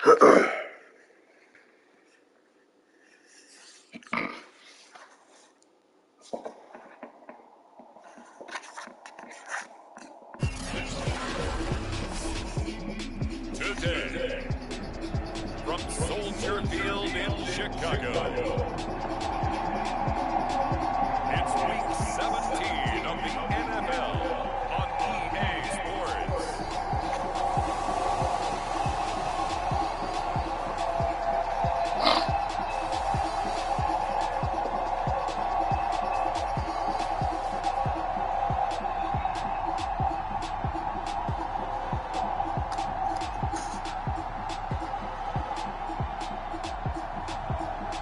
Today, from Soldier Field in Chicago, it's Week 17 of the NFL on EA Sports.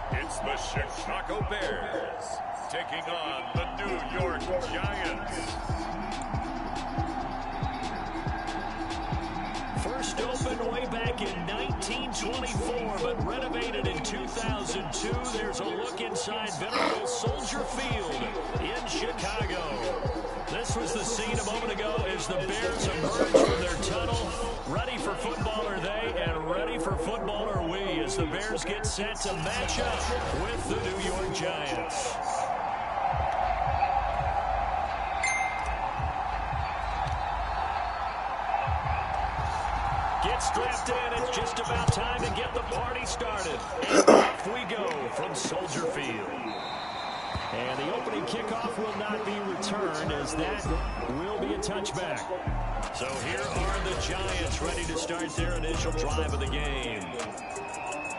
It's the Chicago Bears taking on the New York Giants. First opened way back in 1924, but renovated in 2002. There's a look inside venerable Soldier Field in Chicago. This was the scene a moment ago as the Bears emerged from their tunnel. Ready for football are they, and ready for football are we, as the Bears get set to match up with the New York Giants. Get strapped in. It's just about time to get the party started. And off we go from Soldier Field. And the opening kickoff will not be returned, as that will be a touchback. So here are the Giants ready to start their initial drive of the game.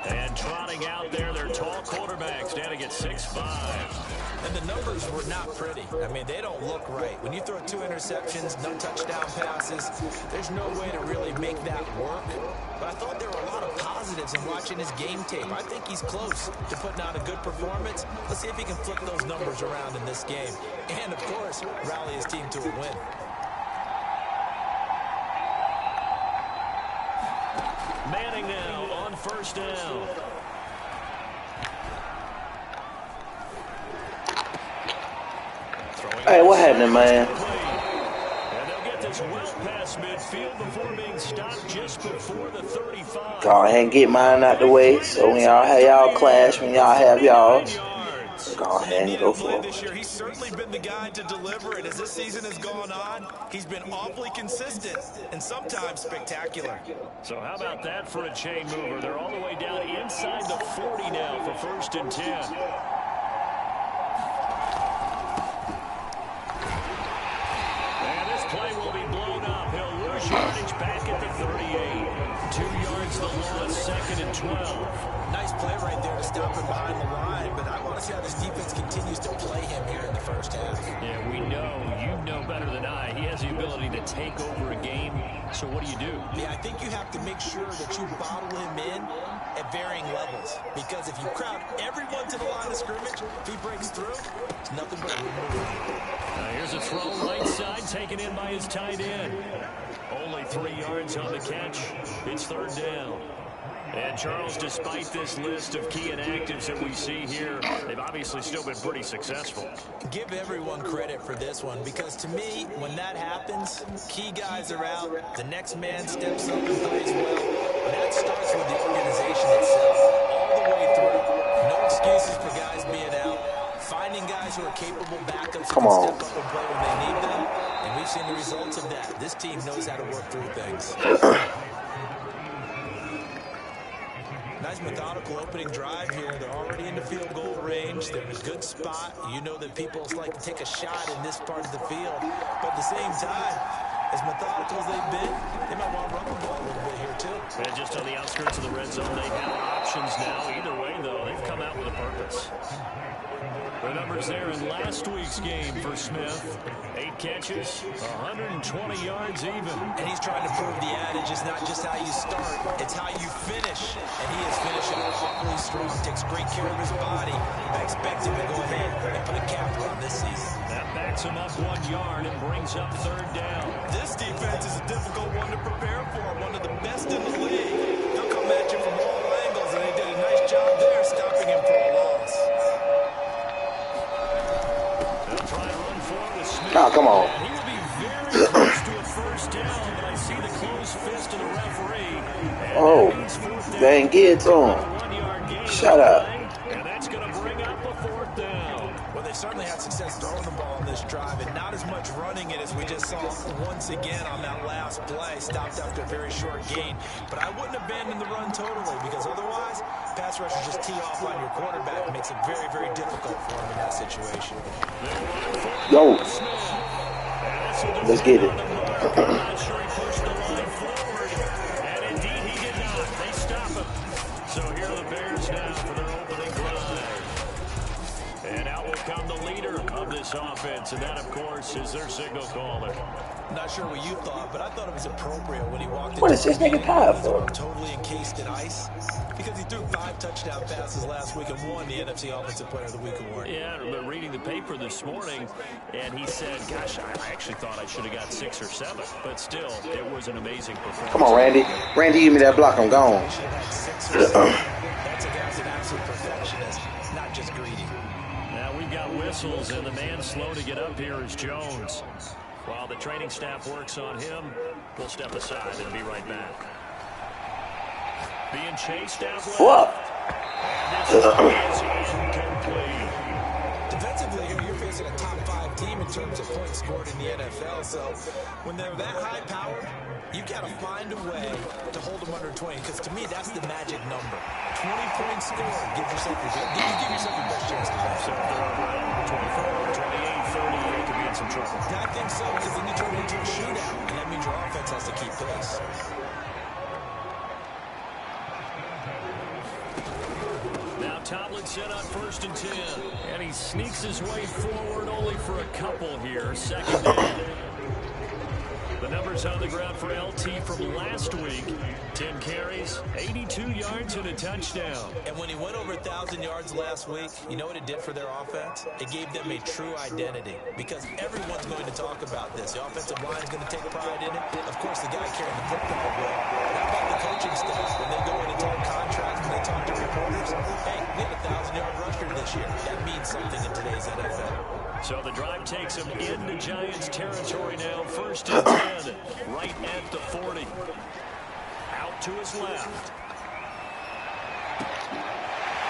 And trotting out there, their tall quarterback standing at 6'5". And the numbers were not pretty. I mean, they don't look right. When you throw 2 interceptions, no touchdown passes, there's no way to really make that work. But I thought there were a lot of positives in watching his game tape. I think he's close to putting out a good performance. Let's see if he can flip those numbers around in this game. And, of course, rally his team to a win. Manning now on first down. Hey, what happened, man? And they'll get this well past midfield before being stopped just before the 35. Go ahead and get mine out the way, so when y'all have y'all clash, when y'all have y'all's, go ahead and go for it. This year, he's certainly been the guy to deliver it. As this season has gone on, he's been awfully consistent and sometimes spectacular. So how about that for a chain mover? They're all the way down inside the 40 now for 1st and 10. Play will be blown up. He'll lose yardage back at the 38. 2 yards the loss, 2nd and 12. Nice play right there to stop him behind the line, but I want to see how this defense continues to play him here in the first half. Yeah, we know, you know better than I, he has the ability to take over a game. So what do you do? Yeah, I think you have to make sure that you bottle him in at varying levels, because if you crowd everyone to the line of scrimmage, if he breaks through, it's nothing but room to run. Here's a throw right side, taken in by his tight end. Only 3 yards on the catch. It's 3rd down. And Charles, despite this list of key inactives that we see here, they've obviously still been pretty successful. Give everyone credit for this one, because to me, when that happens, key guys are out, the next man steps up and plays well. That starts with the organization itself, all the way through. No excuses for guys being out. Finding guys who are capable backups who can step up and play when they need them. And we've seen the results of that. This team knows how to work through things. Nice methodical opening drive here. They're already in the field goal range. They're in a good spot. You know that people like to take a shot in this part of the field. But at the same time, as methodical as they've been, they might want to run the ball a little bit here too. And just on the outskirts of the red zone, they have options now. Either way, though, they've come out with a purpose. The numbers there in last week's game for Smith. 8 catches, 120 yards even. And he's trying to prove the adage is not just how you start, it's how you finish. And he is finishing awfully strong, takes great care of his body. I expect him to go ahead and put a capper on this season. That backs him up 1 yard and brings up 3rd down. This defense is a difficult one to prepare for, one of the best in the league. They'll come at you from all angles, and they did a nice job there stopping him for a loss. They'll try to run forward with Smith. Oh, come on. He will be very close to a first down, but I see the closed fist of the referee. Oh, they ain't get to him. Shut up. And that's going to bring up a fourth down. Well, they certainly had success throwing the ball on this drive, and not as much running it as we just saw once again on that last play. Stopped after a very short gain. But I wouldn't abandon the run totally, because otherwise, pass rushers just tee off on your quarterback. It makes it very, very difficult for him in that situation. Yo. Let's get it. Not sure he pushed the line forward. And indeed he did not. They stop him. So here are the Bears now for their opening drive. And out will come the leader of this offense. And that, of course, is their signal caller. Not sure what you thought, but I thought it was appropriate when he walked What is this nigga tired for? Totally encased in ice. Because he threw 5 touchdown passes last week and won the NFC Offensive Player of the Week award. Yeah, they're reading the paper this morning, and he said, gosh, I actually thought I should have got 6 or 7. But still, it was an amazing performance. Come on, Randy. Randy, give me that block. I'm gone. That's a guy's an absolute perfectionist, not just greedy. Now we've got whistles, and the man slow to get up here is Jones. While the training staff works on him, we'll step aside and be right back. Being chased out left. What? This is incomplete. Defensively, you're facing a top 5 team in terms of points scored in the NFL. So when they're that high powered, you got to find a way to hold them under 20. Because to me, that's the magic number. 20 points scored. Give yourself your best chance to win. So if they're up around 24, 28, 30, they could be in some trouble. I think so, because then you turn it into a shootout, and that means your offense has to keep pace. Now Tomlinson on 1st and 10. And he sneaks his way forward only for a couple here. Second down. The numbers on the ground for LT from last week. 10 carries, 82 yards, and a touchdown. And when he went over 1,000 yards last week, you know what it did for their offense? It gave them a true identity, because everyone's going to talk about this. The offensive line is going to take pride in it. Of course, the guy carrying the football will. How about the coaching staff? When they go in and talk contracts, when they talk to reporters, hey, we had a 1,000-yard rusher this year. That means something in today's NFL. So the drive takes him into Giants territory now. 1st and 10, right at the 40. Out to his left.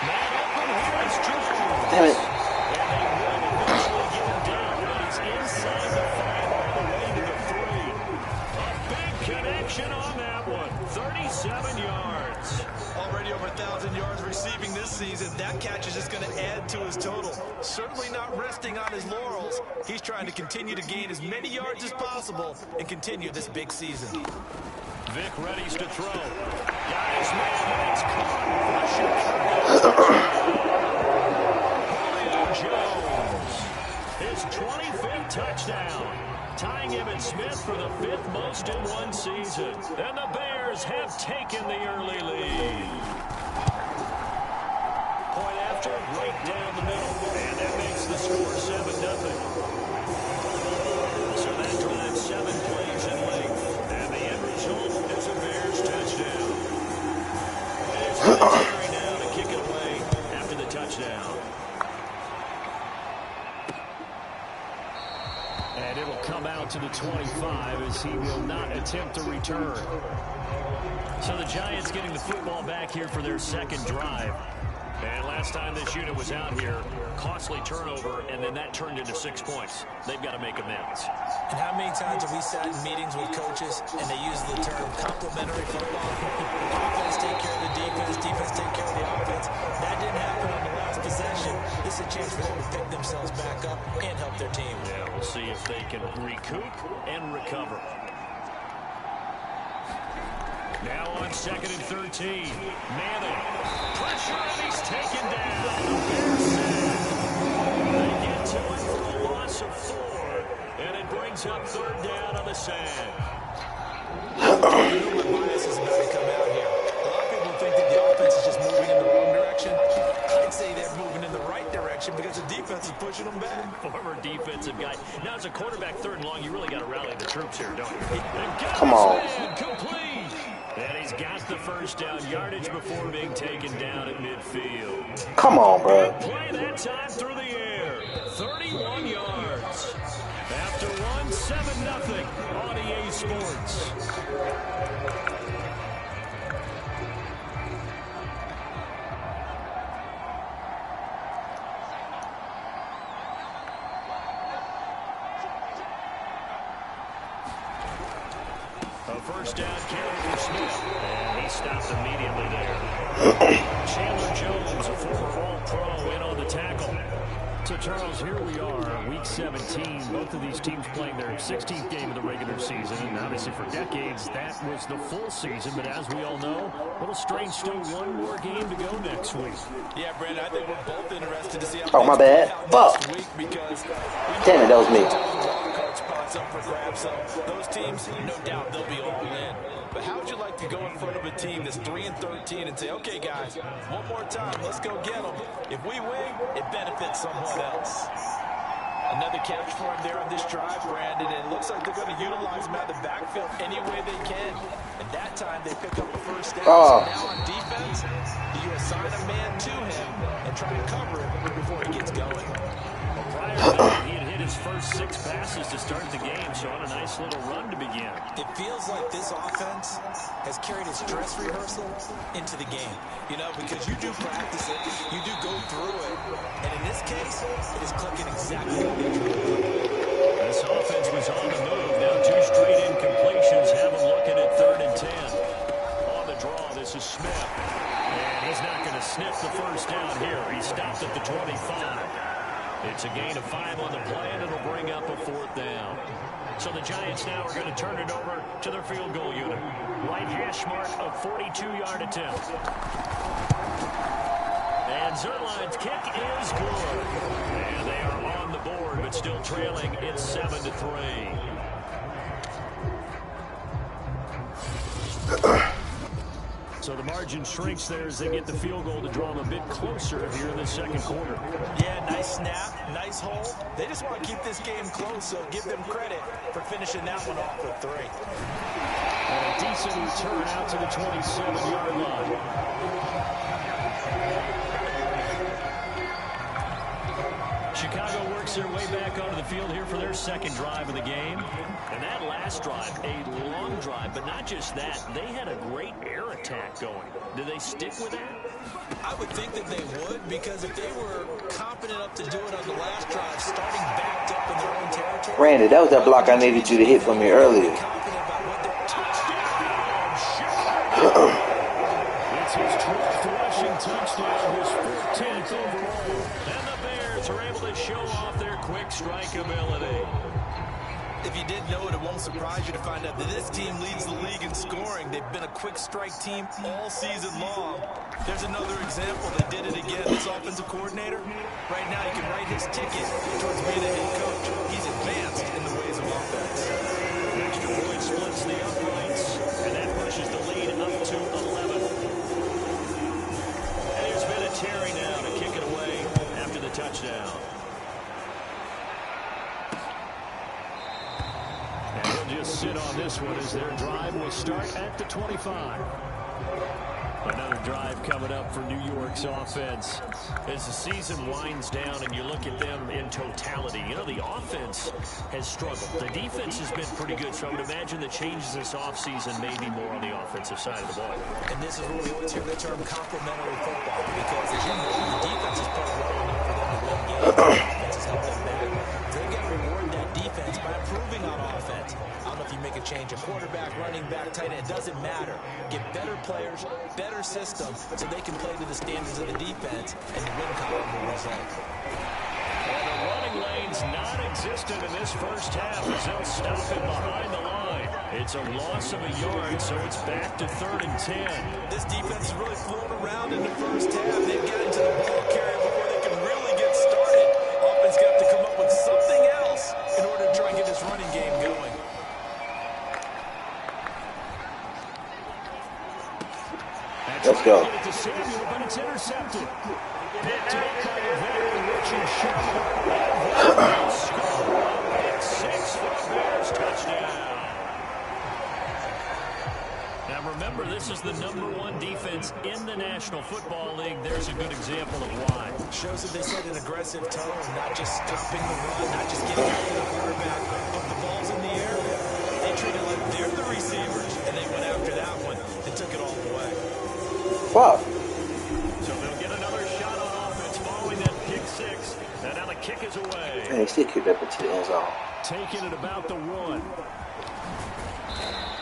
Man open, here is Jones. Damn it. And they will eventually get him down, but he's inside the 5 all the way to the 3. A big connection on that one. 37 yards. Already over 1,000 yards receiving this season. That catch is just going to add to his total. Certainly not resting on his laurels. He's trying to continue to gain as many yards as possible and continue this big season. Vic readies to throw. Got his man, and it's caught. Julio Jones. His 25th touchdown. Tying him and Smith for the 5th most in one season. And the Bears have taken the early lead. Point after, right down the middle. And that makes the score 7-0. So that drives 7 plays in length. And the end result is a Bears touchdown. And it's Terry now to kick it away after the touchdown. And it'll come out to the 25 as he will not attempt to return. So the Giants getting the football back here for their 2nd drive. And last time this unit was out here, costly turnover, and then that turned into 6 points. They've got to make amends. And how many times have we sat in meetings with coaches and they use the term complementary football? Offense take care of the defense, defense take care of the offense. That didn't happen on the last possession. This is a chance for them to pick themselves back up and help their team. Yeah, we'll see if they can recoup and recover. Now on 2nd and 13. Manning. Pressure, and he's taken down. They get to it for a loss of 4, and it brings up 3rd down on the sand. Bias is about to come out here. A lot of people think that the offense is just moving in the wrong direction. I'd say they're moving in the right direction because the defense is pushing them back. Former defensive guy. Now, as a quarterback, 3rd and long, you really got to rally the troops here, don't you? Come on. Complete. And he's got the 1st down yardage before being taken down at midfield. Come on, bro. Play that time through the air. 31 yards. After one, 7-0 on EA Sports. A first down carry for Smith, and he stopped immediately there. Chandler Jones, a former All-Pro, in on the tackle. So, Charles, here we are, Week 17. Both of these teams playing their 16th game of the regular season. And obviously for decades, that was the full season. But as we all know, a little strange, still one more game to go next week. Yeah, Brandon, I think we're both interested to see how Oh, my bad. Fuck. Because Damn it, that was me. spots up for grabs. So those teams, no doubt, they'll be all in. But how would you like to go in front of a team that's 3-13 and say, okay, guys, one more time, let's go get them. If we win, it benefits someone else. Another catch for him there on this drive, Brandon. It looks like they're going to utilize him out of the backfield any way they can. And that time they pick up a first down. Oh. So now on defense, you assign a man to him and try to cover him before he gets going. Prior to that, he had hit his first 6 passes to start the game, so on a nice little run to begin. It feels like this offense has carried its dress rehearsal into the game. You know, because you do practice it, you do go through it, and in this case, it is clicking exactly what they drew. This offense was on the move. Now 2 straight incompletions have them looking at 3rd and 10. On the draw, this is Smith. And he's not going to sniff the first down here. He stopped at the 25. It's a gain of 5 on the play, and it'll bring up a 4th down. So the Giants now are going to turn it over to their field goal unit. Right hash mark, a 42-yard attempt. And Zerline's kick is good. And they are on the board, but still trailing. It's 7-3. So the margin shrinks there as they get the field goal to draw them a bit closer here in the second quarter. Yeah, nice snap, nice hold. They just want to keep this game close, so give them credit for finishing that one off with 3. And a decent return out to the 27-yard line. Chicago works their way back onto the field here for their second drive of the game. And that last drive, a long drive, but not just that. They had a great air attack going. Do they stick with that? I would think that they would, because if they were confident enough to do it on the last drive, starting backed up in their own territory. Randy, that was that block I needed you to hit for me earlier. It's his 12th rushing touchdown, his 14th overall. And the Bears are able to show off their quick strike ability. If you didn't know it, it won't surprise you to find out that this team leads the league in scoring. They've been a quick strike team all season long. There's another example. They did it again. This offensive coordinator, right now, he can write his ticket towards being a head coach. He's advanced in the ways of offense. Extra point splits the uprights, and that pushes the lead up to 11. And there's been a Terry now to kick it away after the touchdown. And he'll just sit on this one as their drive will start at the 25. Another drive coming up for New York's offense. As the season winds down and you look at them in totality, you know, the offense has struggled. The defense has been pretty good, so I would imagine the changes this offseason may be more on the offensive side of the ball. And this is where we always hear the term complementary football, because as you know, the defense is playing well enough for them to win games. The offense has held them back. They've got to reward that defense by improving on offense. I don't know if you make a change, a quarterback, running back, tight end, it doesn't matter. Get better players, better system, so they can play to the standards of the defense, and the win column will result. And the running lane's non-existent in this first half as they'll stop it behind the line. It's a loss of a yard, so it's back to 3rd and 10. This defense is really flown around in the first half. They've gotten to the ball carrier before they can really get started. Offense got to come up with something else in order to try and get this running game going. Let's go. To Samuel, but it's intercepted. Picked up by a veteran, Richard Sherman. Pick 6 for the Bears, touchdown. Now remember remember, this is the #1 defense in the National Football League. There's a good example of why. Shows that they set an aggressive tone, not just stopping the run, not just getting after the quarterback, but the ball's in the air. They treat it like they're the receivers, and they went after that one and took it all the way. Fuck. So they'll get another shot on offense following that pick six. And now the kick is away. And he still kicked up into the end zone. Taken at about the 1.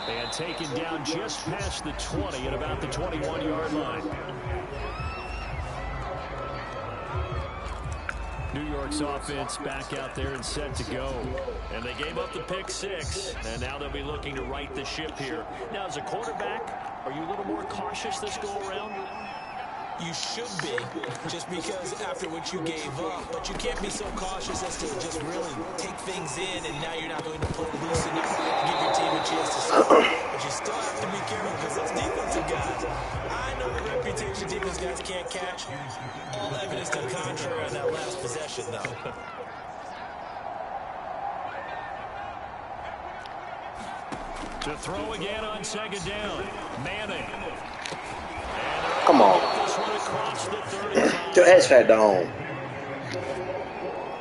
And taken down just past the 20 at about the 21-yard line. New York's offense back out there and set to go. And they gave up the pick six, and now they'll be looking to right the ship here. Now, as a quarterback, are you a little more cautious this go-around? You should be, just because after what you gave up. But you can't be so cautious as to just really take things in, and now you're not going to play loose enough to give your team a chance to score. But you still have to be careful because those defensive guys, I know the reputation defense guys can't catch. All evidence to the contrary on that last possession, though. To throw again on second down. Manning. Come on. Your ass fat down.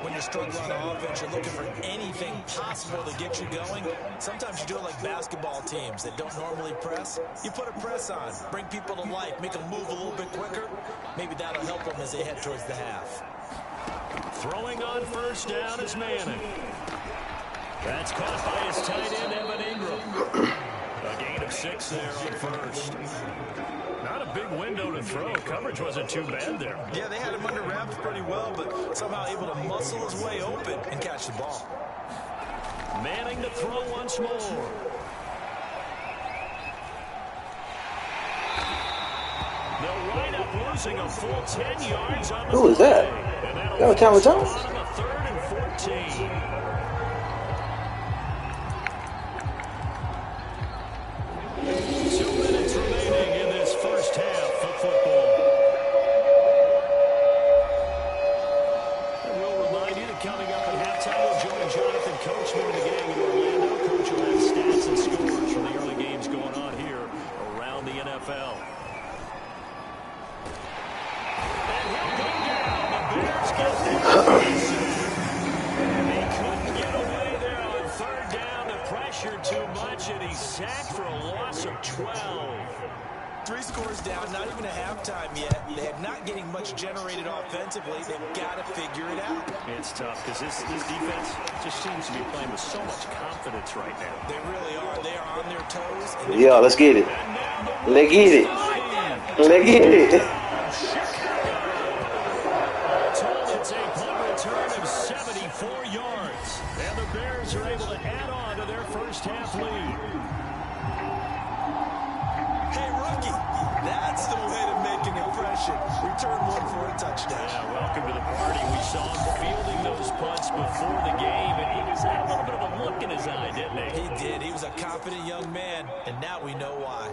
When you're struggling on offense, you're looking for anything possible to get you going. Sometimes you do it like basketball teams that don't normally press. You put a press on, bring people to life, make them move a little bit quicker. Maybe that'll help them as they head towards the half. Throwing on first down is Manning. That's caught by his tight end, Evan Ingram. A gain of 6 there on first. Not a big window to throw. Coverage wasn't too bad there. Yeah, they had him under wraps pretty well, but somehow able to muscle his way open and catch the ball. Manning to throw once more. They'll wind up losing a full 10 yards on the Who is that? That was Cameron Thomas? On a 3rd and 14. 2 minutes remaining in this first half of football. And we'll remind you that coming up at halftime, we'll join Jonathan Coachman and the gang in Orlando. Coach will have stats and scores from the early games going on here around the NFL. And he'll go down. The Bears get there. And he couldn't get away there on 3rd down. The pressure too much, and he's sacked for a loss of 12. 3 scores down, not even a halftime yet. They're not getting much generated offensively. They've got to figure it out. It's tough because this defense just seems to be playing with so much confidence right now. They really are. They are on their toes. And Yeah, let's get it. Let's get it. Let's get it. Told it's a punt return of 74 yards. And the Bears are able to add on to their first half lead. Hey, rookie, that's the way to make an impression. Return one for a touchdown. Yeah, welcome to the party. We saw him fielding those punts before the game, and he just had a little bit of a look in his eye, didn't he? He did. He was a confident young man, and now we know why.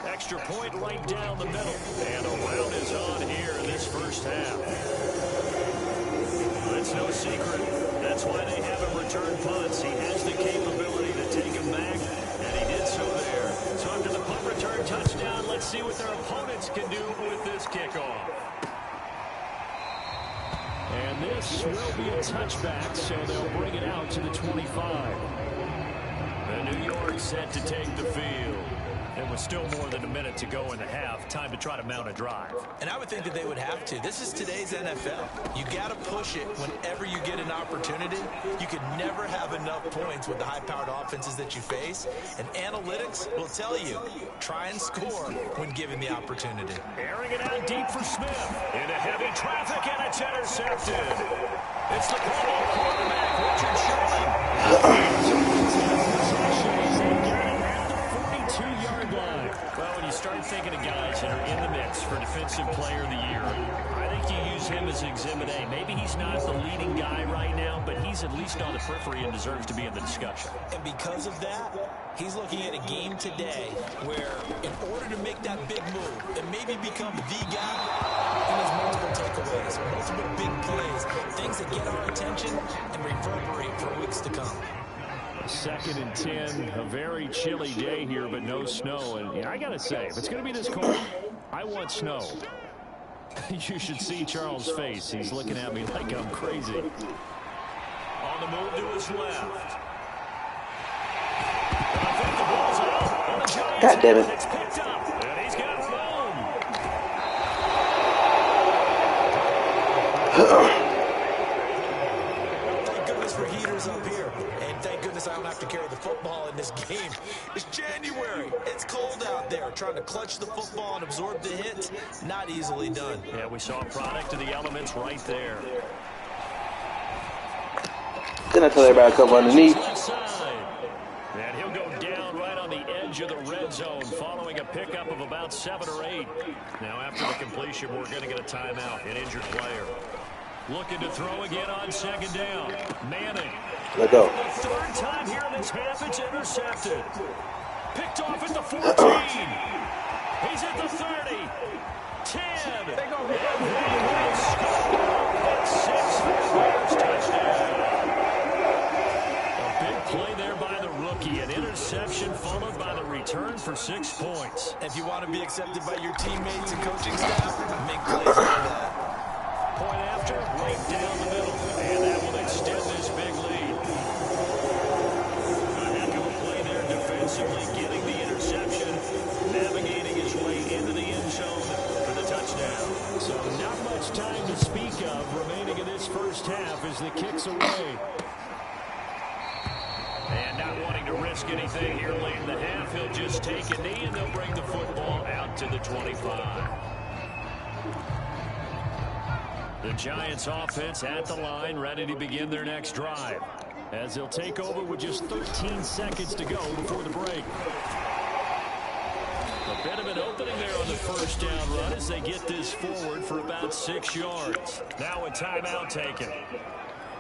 Extra point right down the middle. And a round is on here in this first half. It's no secret. That's why they have him return punts. He has the capability to take them back, and he did so there. So after the punt return touchdown, let's see what their opponents can do with this kickoff. And this will be a touchback, so they'll bring it out to the 25. The New York set to take the field. It was still more than a minute to go in the half. Time to try to mount a drive. And I would think that they would have to. This is today's NFL. You got to push it whenever you get an opportunity. You can never have enough points with the high-powered offenses that you face. And analytics will tell you, try and score when given the opportunity. Airing it out deep for Smith. Into heavy traffic, and it's intercepted. It's the Pro Bowl quarterback, Richard Sherman. Well, when you start thinking of guys that are in the mix for Defensive Player of the Year, I think you use him as Exhibit A. Maybe he's not the leading guy right now, but he's at least on the periphery and deserves to be in the discussion. And because of that, he's looking at a game today where in order to make that big move and maybe become the guy, he has multiple takeaways, multiple big plays, things that get our attention and reverberate for weeks to come. 2nd and 10, a very chilly day here, but no snow. And yeah, I got to say, if it's going to be this cold, I want snow. You should see Charles' face. He's looking at me like I'm crazy. On the move to his left. God damn it. It's picked up, and he's got room. Thank goodness for heaters up here. And thank goodness I don't have to carry the football in this game. It's January. It's cold out there. Trying to clutch the football and absorb the hits, not easily done. Yeah, we saw a product of the elements right there. Didn't I tell everybody to come underneath? And he'll go down right on the edge of the red zone following a pickup of about 7 or 8. Now after the completion, we're going to get a timeout, an injured player. Looking to throw again on 2nd down. Manning. Let go. The 3rd time here in this half, it's intercepted. Picked off at the 14. He's at the 30. 10. They go and 6 for the Bears touchdown. A big play there by the rookie. An interception followed by the return for 6 points. If you want to be accepted by your teammates and coaching staff, make plays like that. Point after, right down the middle. And that will extend this big lead. A heck of a play there defensively, getting the interception, navigating his way into the end zone for the touchdown. So not much time to speak of remaining in this first half as the kick's away. And not wanting to risk anything here late in the half, he'll just take a knee and they'll bring the football out to the 25. The Giants offense at the line, ready to begin their next drive, as they'll take over with just 13 seconds to go before the break. A bit of an opening there on the 1st down run as they get this forward for about 6 yards. Now a timeout taken.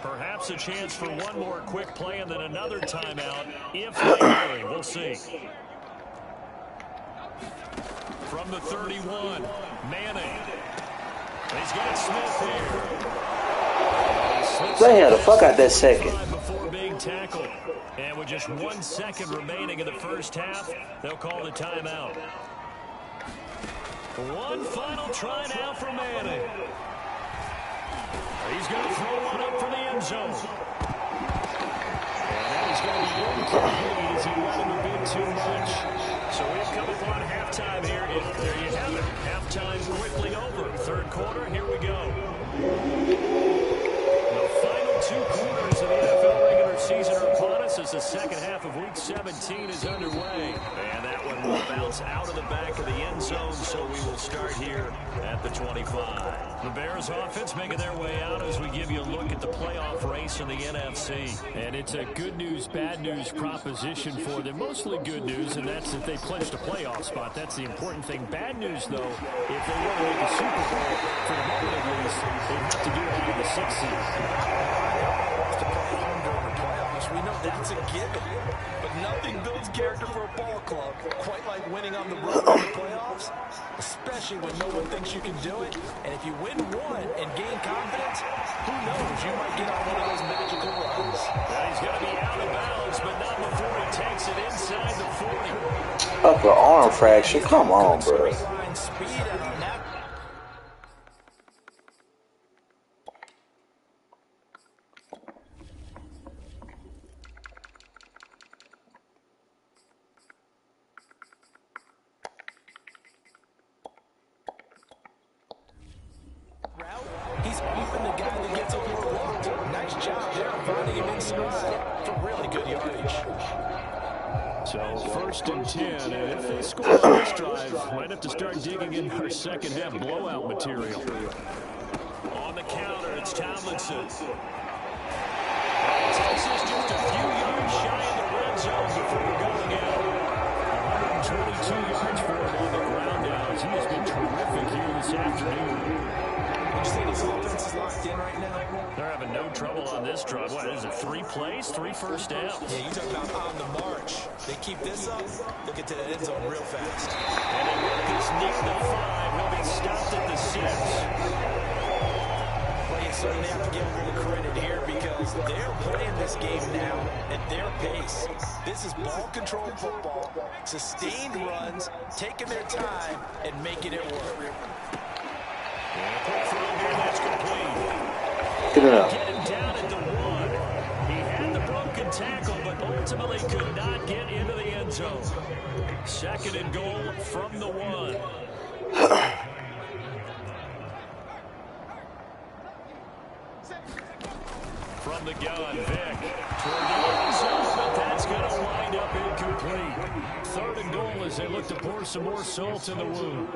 Perhaps a chance for one more quick play and then another timeout if they hurry. We'll see. From the 31, Manning. He's got Smith here. Play him the fuck out that second. Before being tackled. And with just 1 second remaining in the first half, they'll call the timeout. One final try now for Manning. He's going to throw one up for the end zone. And that is going to be incomplete as he let him a bit too much. So we've come upon halftime here. And there you have it. Halftime quickly over. 3rd quarter, here we go. The final 2 quarters of the NFL regular season are upon us as the 2nd half of Week 17 is underway. And that one will bounce out of the back of the end zone, so we will start here at the 25. The Bears offense making their way out as we give you a look at the playoff race in the NFC. And it's a good news, bad news proposition for them. Mostly good news, and that's that they clinched a playoff spot. That's the important thing. Bad news, though, if they want to make a Super Bowl, for the moment at least, they have to do it out of the 6th seed. We know that's a given, but nothing builds character for a ball club quite like winning on the road in the playoffs, especially when no one thinks you can do it. And if you win one and gain confidence, who knows, you might get on one of those magical runs. Well, he's going to be out of bounds, but not before he takes it inside the 40. Upper arm fracture. Come on, bro. Speed on that. He's even the guy that gets overlooked. Nice job there, finding him in stride for really good yardage. So 1st and 10, and if they score on this drive, might have to start digging in our 2nd half blowout material. On the counter, it's Tomlinson. Texas just a few yards shy of the red zone before going out. 122 yards for him on the ground now as he has been terrific here this afternoon. Would you say this offense is locked in right now? They're having no trouble on this drive. What is it, 3 plays, 3 first downs? Yeah, you talk about on the march. They keep this up, they'll get to the end zone real fast. And they work this near the 5. He'll be stopped at the 6. Well, you certainly have to give them a little credit here because they're playing this game now at their pace. This is ball control football, sustained runs, taking their time, and making it work. That's complete. Get it up. Get him down at the 1. He had the broken tackle, but ultimately could not get into the end zone. 2nd and goal from the 1. From the gun, Vick toward the end zone, but that's going to wind up incomplete. 3rd and goal as they look to pour some more salt in the wound.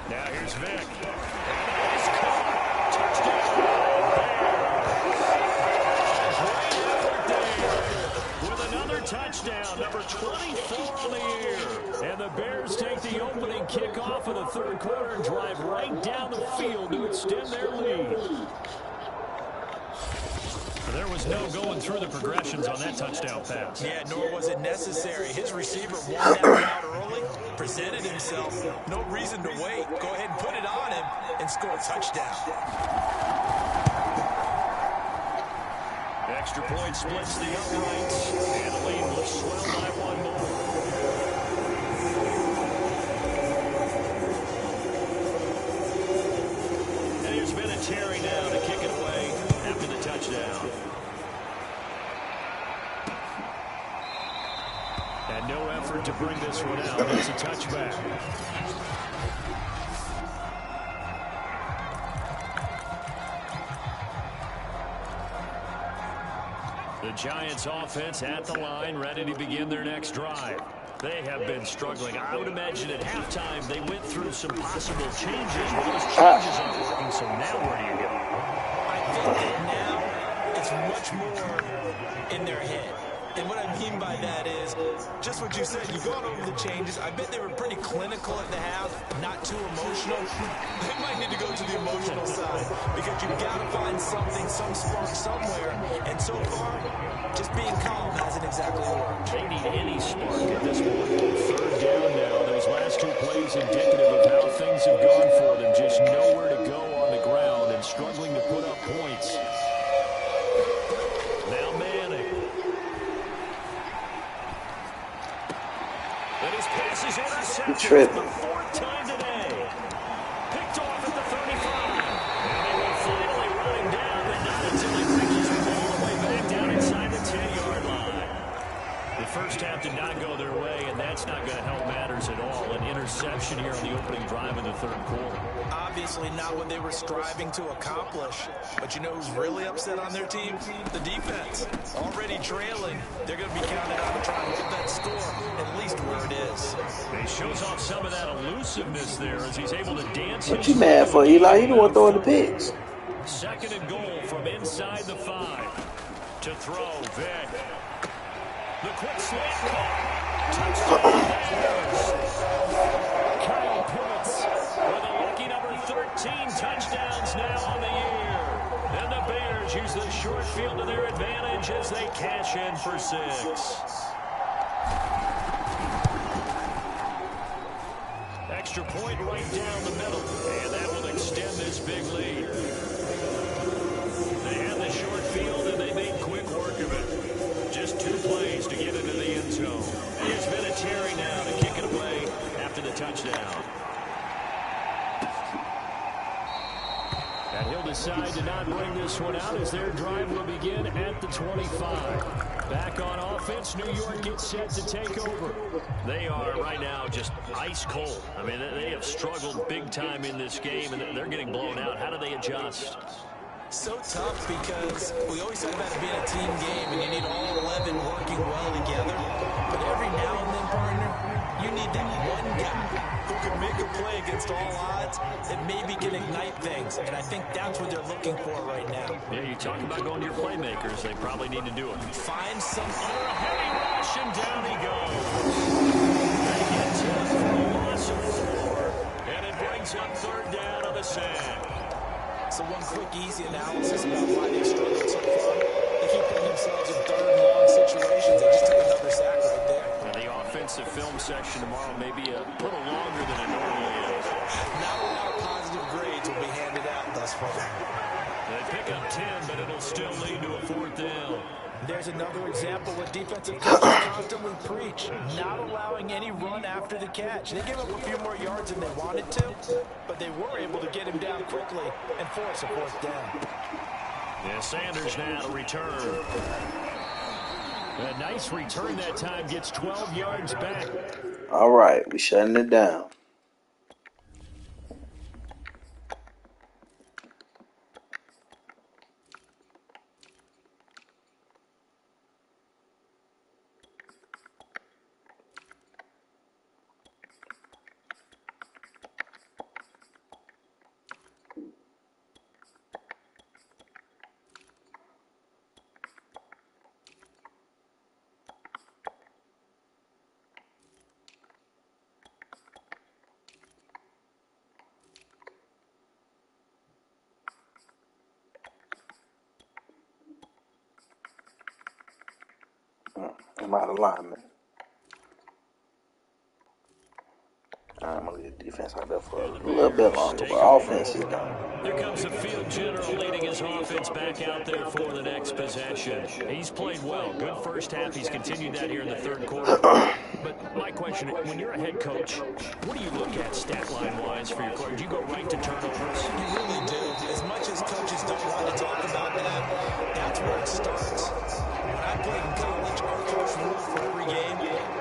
Now here's Vick. He's caught. Touchdown. Great effort there. With another touchdown, number 24 on the year. And the Bears take the opening kickoff of the 3rd quarter and drive right down the field to extend their lead. There was no going through the progressions on that touchdown pass. Yeah, nor was it necessary. His receiver won that route early, presented himself. No reason to wait. Go ahead and put it on him and score a touchdown. Extra point splits the uprights, and the lead will swell by 1 more. And here's Vinatieri now to kick it away after the touchdown. And no effort to bring this one out. It's a touchback. The Giants offense at the line, ready to begin their next drive. They have been struggling. I would imagine at halftime they went through some possible changes. Well, those changes aren't working, so now where do you go? I think that now it's much more in their head. And what I mean by that is, just what you said, you've gone over the changes. I bet they were pretty clinical at the half, not too emotional. They might need to go to the emotional side because you've got to find something, some spark somewhere. And so far, just being calm hasn't exactly worked. They need any spark at this point. 3rd down now. Those last 2 plays indicative of how things have gone for them. Just nowhere to go on the ground and struggling to put up points. Now Manning. And his pass is intercepted for the 4th time today. Picked off at the 35. And they will finally run him down, but not until he reaches all the way back down inside the 10-yard line. The first half did not go their way, and that's not going to help matters at all. An interception here on the opening drive in the 3rd quarter. Obviously not what they were striving to accomplish. But you know who's really upset on their team? The defense. Already trailing. They're going to be counted on to try and hold that score at least where it is. He shows off some of that elusiveness there as he's able to dance. What you mad for, Eli? You the one throwing the picks. 2nd and goal from inside the 5. To throw, Vick. The quick slant call. Touchdown. Kyle Pitts with a lucky number 13 touchdowns now on the year. And the Bears use the short field to their advantage as they cash in for 6. Extra point right down the middle, and that will extend this big lead. They had the short field, and they made quick work of it. Just 2 plays to get into the end zone. And here's Vinatieri now to kick it away after the touchdown. And he'll decide to not bring this one out as their drive will begin at the 25. Back on offense, New York gets set to take over. They are right now just ice cold. I mean, they have struggled big time in this game, and they're getting blown out. How do they adjust? So tough because we always talk about it being a team game and you need all 11 working well together. But every now and then, partner, you need that one guy who can make a play against all odds that maybe can ignite things. And I think that's what they're looking for right now. Yeah, you talk about going to your playmakers. They probably need to do it. Find some under a heavy rush, and down he goes. They get to him for a loss of 4, and it brings up 3rd down on the sack. So one quick, easy analysis about why they've struggled so far. They keep putting themselves in 3rd and long situations. They just took another sack right there. And the offensive film section tomorrow may be a little longer than it normally is. Not a lot of positive grades will be handed They pick up 10, but it'll still lead to a 4th down. There's another example what defensive coaches constantly preach, not allowing any run after the catch. They gave up a few more yards than they wanted to, but they were able to get him down quickly and force a 4th down. Yeah, Sanders now to return. A nice return that time, gets 12 yards back. All right, we shutting it down. I'm out of alignment. I'm going to leave the defense out there for a little bit longer, but offense is done. Here comes the field general leading his offense back out there for the next possession. He's played well. Good first half. He's continued that here in the 3rd quarter. But my question, when you're a head coach, what do you look at stat line-wise for your quarter? Do you go right to turnovers? You really do. As much as coaches don't want to talk about that, that's where it starts. When I played in college, our coach ruled for every game,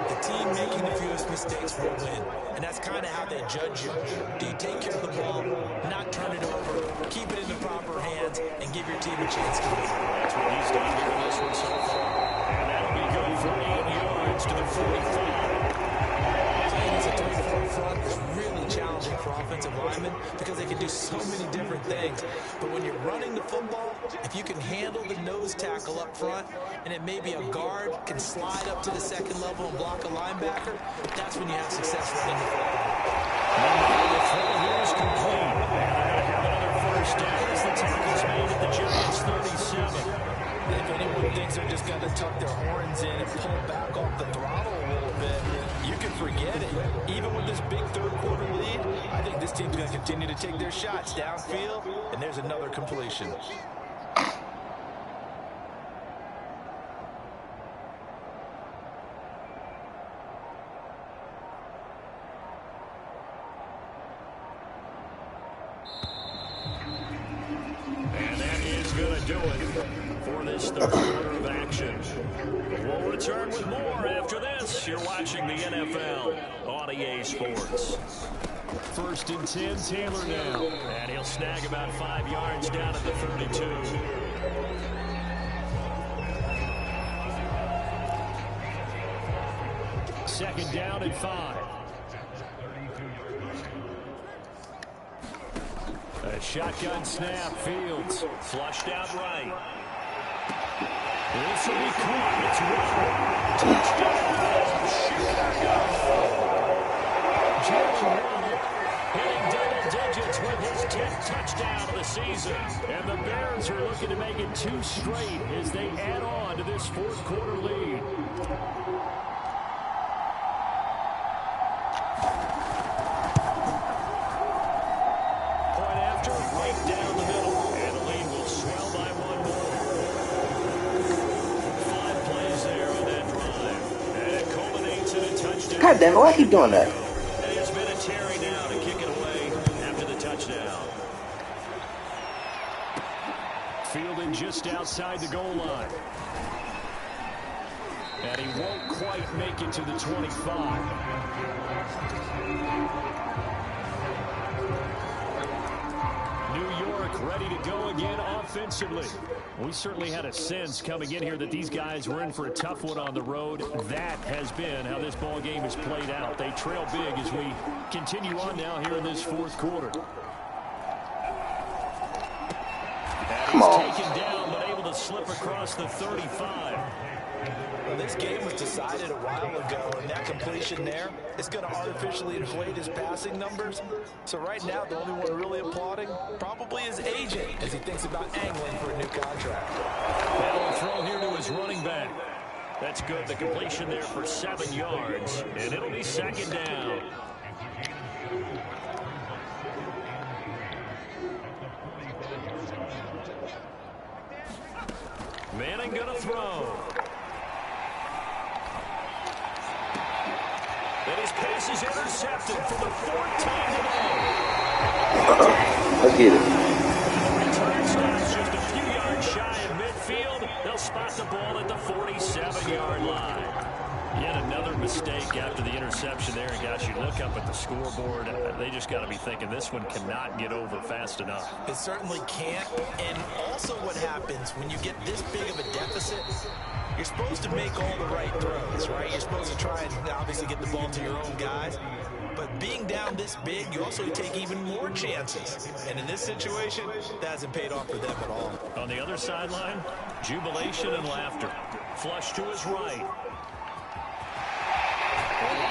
the team making the fewest mistakes will win. And that's kind of how they judge you. Do you take care of the ball, not turn it over, keep it in the proper hands, and give your team a chance to win? That's what he's done here in this one so far. And that'll be good for 8 yards to the 45. Playing as a 3-4 front is really challenging for offensive linemen because they can do so many different things. But when you're running the football, if you can handle the nose tackle up front, and it may be a guard can slide up to the 2nd level and block a linebacker, that's when you have success running the football. The throw here is complete. And they're going to have another 1st down as the tackle's made at the Giants' 37. If anyone thinks they're just going to tuck their horns in and pull back off the throttle a little bit, you can forget it. Even with this big 3rd quarter lead, I think this team's going to continue to take their shots downfield, and there's another completion. And that is going to do it for this 3rd quarter of action. We'll return with more after this. You're watching the NFL on EA Sports. 1st and 10, Taylor now. And he'll snag about 5 yards down at the 32. Second down and 5. A shotgun snap, Fields flushed out right. This will be caught. It's right. Touchdown. Jalen Waddle hitting double digits with his 10th touchdown of the season. And the Bears are looking to make it 2 straight as they add on to this 4th quarter lead. Down the middle, and the lead will swell by 1 more. 5 plays there on that drive, and it culminates in a touchdown. God damn it, why keep doing that? And it's been a Terry now to kick it away after the touchdown. Fielding just outside the goal line. And he won't quite make it to the 25. Ready to go again offensively. We certainly had a sense coming in here that these guys were in for a tough one on the road. That has been how this ball game has played out. They trail big as we continue on now here in this 4th quarter. And he's taken down but able to slip across the 35. Well, this game was decided a while ago, and that completion there is going to artificially inflate his passing numbers. So right now, the only one really applauding probably his agent as he thinks about angling for a new contract. Now a throw here to his running back. That's good. The completion there for 7 yards, and it'll be 2nd down. Manning going to throw. And his pass is intercepted for the fourth time today. Let's get it. Return stops just a few yards shy of midfield. They'll spot the ball at the 47-yard line. Yet another mistake after the interception there. And guys, you look up at the scoreboard, they just got to be thinking this one cannot get over fast enough. It certainly can't. And also what happens when you get this big of a deficit, you're supposed to make all the right throws, right? You're supposed to try and obviously get the ball to your own guys. But being down this big, you also take even more chances. And in this situation, that hasn't paid off for them at all. On the other sideline, jubilation and laughter. Flush to his right.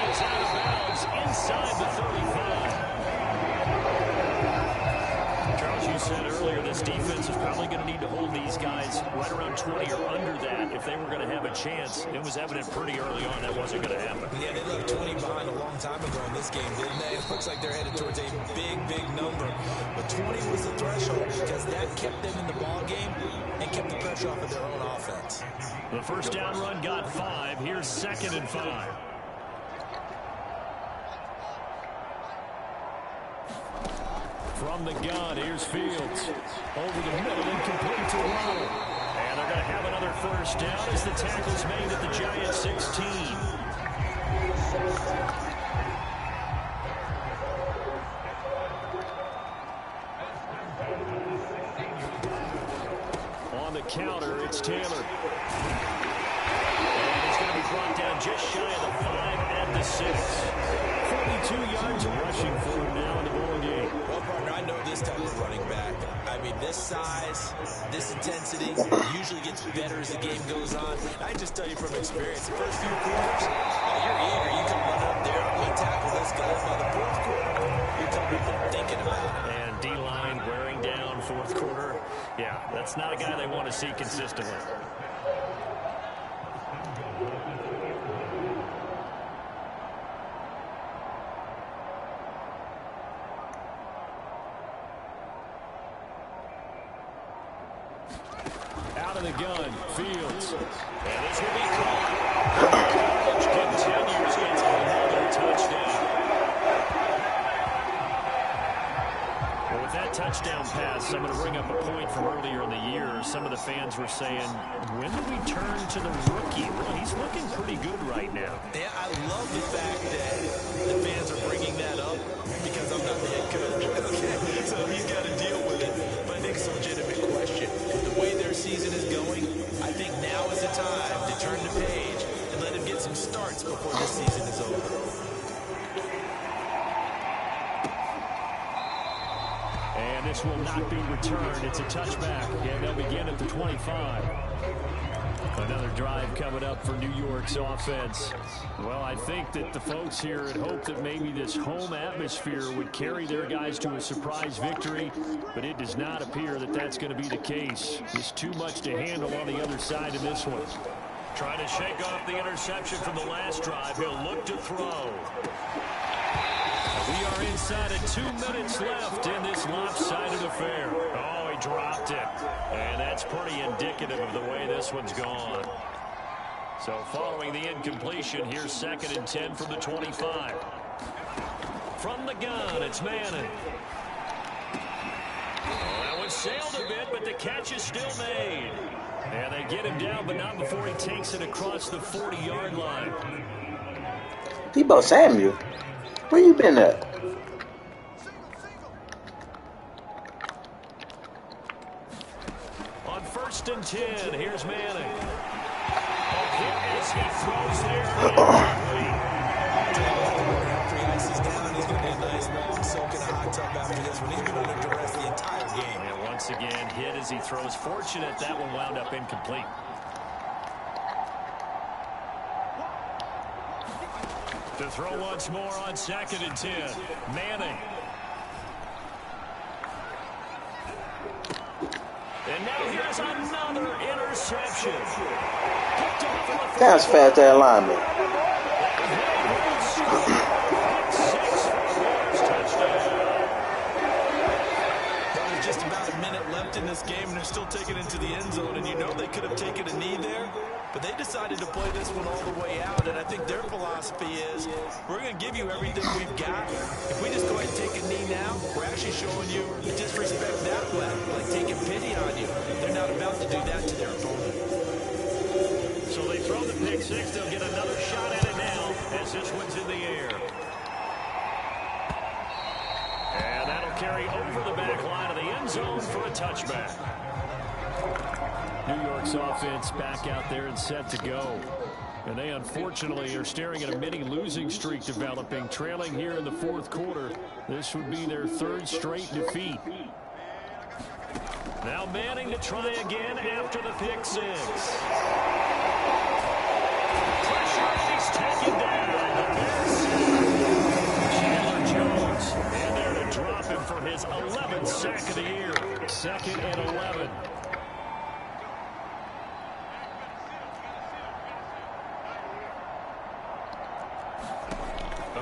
He's out of bounds inside the 35. Charles, you said earlier this defense is probably going to need to hold these guys right around 20 or under that if they were going to have a chance. It was evident pretty early on that wasn't going to happen. Yeah, they left 20 behind a long time ago in this game, didn't they? It looks like they're headed towards a big, big number. But 20 was the threshold because that kept them in the ball game and kept the pressure off of their own offense. The first down run got 5. Here's 2nd and 5. From the gun, here's Fields. Over the middle and complete to Waddle. And they're going to have another first down as the tackle's made at the Giants 16. On the counter, it's Taylor. And he's going to be brought down just shy of the 5 at the 6. 42 yards of rushing for him now in the ball game. Well, partner, I know this type of running back. I mean, this size, this intensity usually gets better as the game goes on. I just tell you from experience, the first few quarters, you're eager. You come run up there, I'm going to tackle this guy. By the fourth quarter, you're coming up and thinking about it. And D-line wearing down fourth quarter. Yeah, that's not a guy they want to see consistently. Out of the gun, Fields. And this will be caught. Coverage continues, gets another touchdown. Well, with that touchdown pass, I'm going to bring up a point from earlier in the year. Some of the fans were saying, when do we turn to the rookie? Well, he's looking pretty good right now. Yeah, I love the fact that the fans are bringing that up because I'm not the head coach. Okay, so he's got to deal with it. But I think it's a legitimate question. The way their season is going, I think now is the time to turn the page and let him get some starts before this season is over. And this will not be returned. It's a touchback. And they'll begin at the 25. Another drive coming up for New York's offense. Well, I think that the folks here had hoped that maybe this home atmosphere would carry their guys to a surprise victory, but it does not appear that that's going to be the case. There's too much to handle on the other side of this one. Trying to shake off the interception from the last drive. He'll look to throw. We are inside of 2 minutes left in this lopsided affair. Oh, he dropped it. And that's pretty indicative of the way this one's gone. So following the incompletion, here's 2nd and 10 from the 25. From the gun, it's Manning. Oh, that one sailed a bit, but the catch is still made. And they get him down, but not before he takes it across the 40-yard line. Debo Samuel, where you been at? On 1st and 10, here's Manning. As he throws there. After he ices down, he's going to get a nice long soak in a hot tub after this one. He's been under duress the entire game. And once again, hit as he throws. Fortunate that one wound up incomplete. To throw once more on 2nd and 10. Manning. And now here's another interception. That's fast, that lineman. There's just about a minute left in this game, and they're still taking it to the end zone, and you know they could have taken a knee there, but they decided to play this one all the way out, and I think their philosophy is, we're going to give you everything we've got. If we just go ahead and take a knee now, we're actually showing you disrespect that way, like taking pity on you. They're not about to do that to their opponent. So they throw the pick six. They'll get another shot at it now as this one's in the air. And that'll carry over the back line of the end zone for a touchback. New York's offense back out there and set to go. And they unfortunately are staring at a mini losing streak developing, trailing here in the fourth quarter. This would be their third straight defeat. Now Manning to try again after the pick six. Pressure, and he's taken down. Chandler Jones in there to drop him for his 11th sack of the year. 2nd and 11.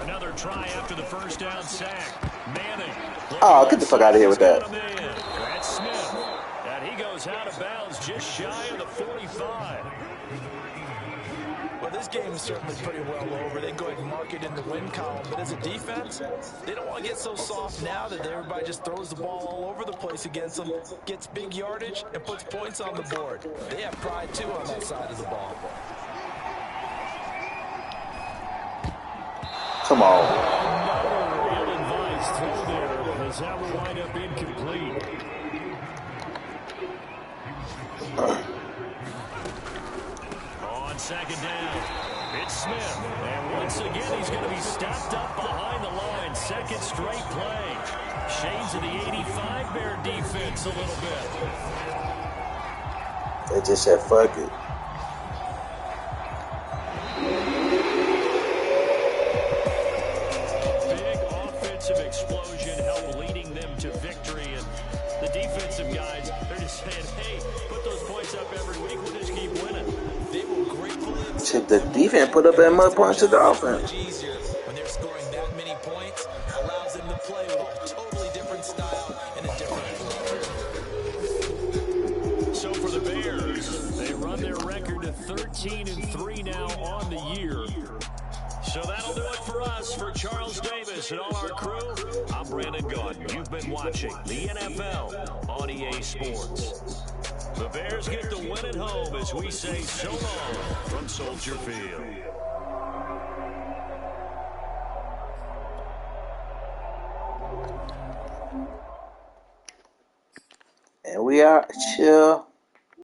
Another try after the first down sack. Manning. Oh, get the fuck out of here with that. That's Smith. And he goes out of bounds just shy of the 45. Well, this game is certainly pretty well over. They go ahead and mark it in the win column. But as a defense, they don't want to get so soft now that everybody just throws the ball all over the place against them, gets big yardage, and puts points on the board. They have pride, too, on that side of the ball. Come on. Another ill-advised throw there, as that will wind up incomplete. On second down, it's Smith. And once again, he's going to be stopped up behind the line. Second straight play. Shades of the 85 Bear defense a little bit. They just said, fuck it. Explosion helped leading them to victory, and the defensive guys, they're just saying, hey, put those points up every week, we'll just keep winning. They will gratefully The defense put up that much points to the offense. easier when they're scoring that many points, allows them to play with a totally different style and a different approach. So for the Bears, they run their record to 13-3 now on the year. So that'll do it for us. For Charles Davis and all our crew, I'm Brandon Gaudin. You've been watching the NFL on EA Sports. The Bears get the win at home as we say so long from Soldier Field. And we are chill.